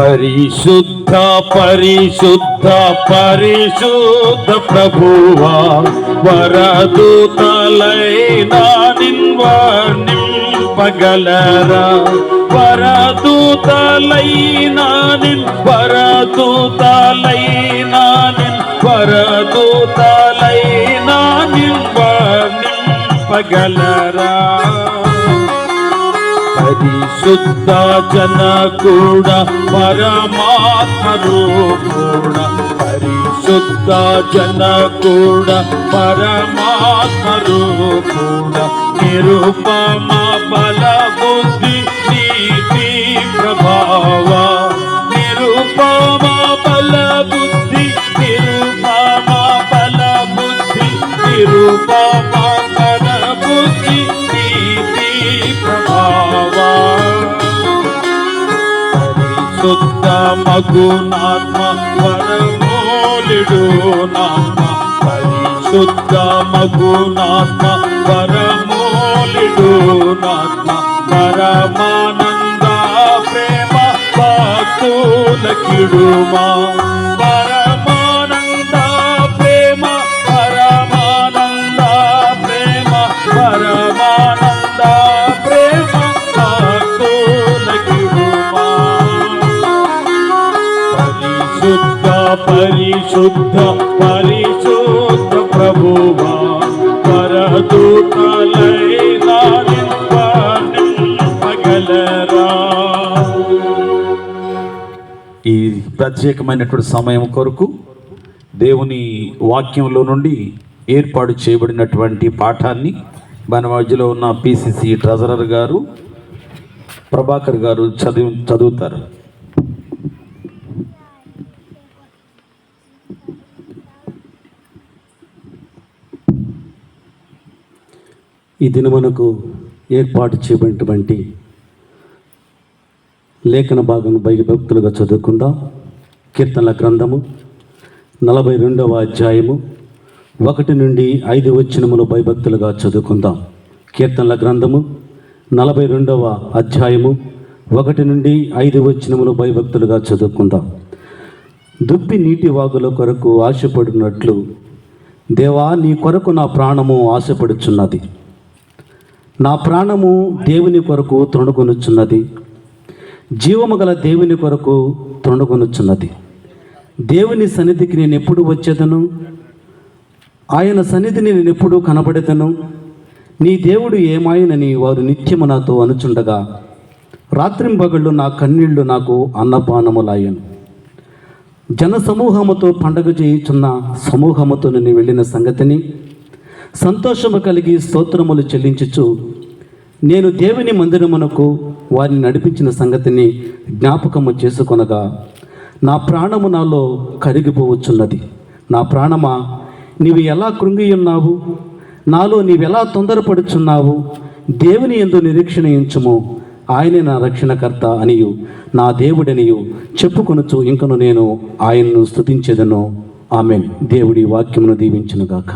పరిశుద్ధ పరిశుద్ధ పరిశుద్ధ ప్రభువా, వరదూతలైనా నిన్వర్ణింపగలరా? వరదూతలైనా నిన్వర్ణింపగలరా? పరిశుద్ధ జన కూడా పరమాత్మ రూపుడా, పరిశుద్ధ జన కూడా పరమాత్మ రూపుడా, నిరుపమ బల బుద్ధి నీతి ప్రభావ, నిరుపమ బల బుద్ధి, నిరుపమ బల బుద్ధి, నిరుపమ బల బుద్ధి నీతి ప్రభావ. పరిశుద్ధ మగునాత్మ వరమూలుడు నాత్మ, పరిశుద్ధ మగునాత్మ వరమూలుడు నాత్మ, పరమానంద ప్రేమ భక్తులకిడుమా, పరమానంద ప్రేమ, పరమానంద ప్రేమ, పరమానంద ప్రేమ భక్తులకిడుమా. పరిశుద్ధ పరిశుద్ధ పరిశుద్ధ ప్రభువా, వరదూతలైనా నిన్వర్ణింపగలరా? ఈ ప్రత్యేకమైనటువంటి సమయం కొరకు దేవుని వాక్యంలో నుండి ఏర్పాటు చేయబడినటువంటి పాఠాన్ని మన మధ్యలో ఉన్న పిసిసి ట్రెజరర్ గారు ప్రభాకర్ గారు చదువుతారు. ఈ దినమునకు ఏర్పాటు చేయబడినటువంటి లేఖన భాగం భక్తులుగా చదువుకుందాం. కీర్తనల గ్రంథము 42వ అధ్యాయము 1 నుండి 5 వచనములు భయభక్తులుగా చదువుకుందాం. కీర్తనల గ్రంథము 42వ అధ్యాయము 1 నుండి 5 వచనములు భయభక్తులుగా చదువుకుందాం. దుప్పి నీటి వాగుల కొరకు ఆశపడినట్లు దేవా, నీ కొరకు నా ప్రాణము ఆశపడుచున్నది. నా ప్రాణము దేవుని కొరకు తృణగొనుచున్నది, జీవము గల దేవుని కొరకు తృణగొనుచున్నది. దేవుని సన్నిధికి నేను ఎప్పుడు వచ్చేదను? ఆయన సన్నిధిని నేను ఎప్పుడు కనబడేదను? నీ దేవుడు ఏమాయనని వారు నిత్యము నాతో అనుచుండగా, రాత్రింబగళ్ళు నా కన్నీళ్లు నాకు అన్నపానములాయను. జన సమూహముతో పండగ చేయుచున్న సమూహముతో నేను వెళ్ళిన సంగతిని సంతోషము కలిగి స్తోత్రములు చెల్లించుచు నేను దేవుని మందిరమునకు వారిని నడిపించిన సంగతిని జ్ఞాపకము చేసుకొనగా, నా ప్రాణము నాలో కరిగిపోవచ్చున్నది. నా ప్రాణమా, నీవు ఎలా కృంగి ఉన్నావు? నాలో నీవెలా తొందరపడుచున్నావు? దేవుని యందు నిరీక్షణ ఉంచుము, ఆయనే నా రక్షణకర్త అనియు నా దేవుడనియు చెప్పుకొనుచు ఇంకను నేను ఆయన్ను స్తుతించెదను. ఆమేన్. దేవుడి వాక్యమును దీవించునుగాక.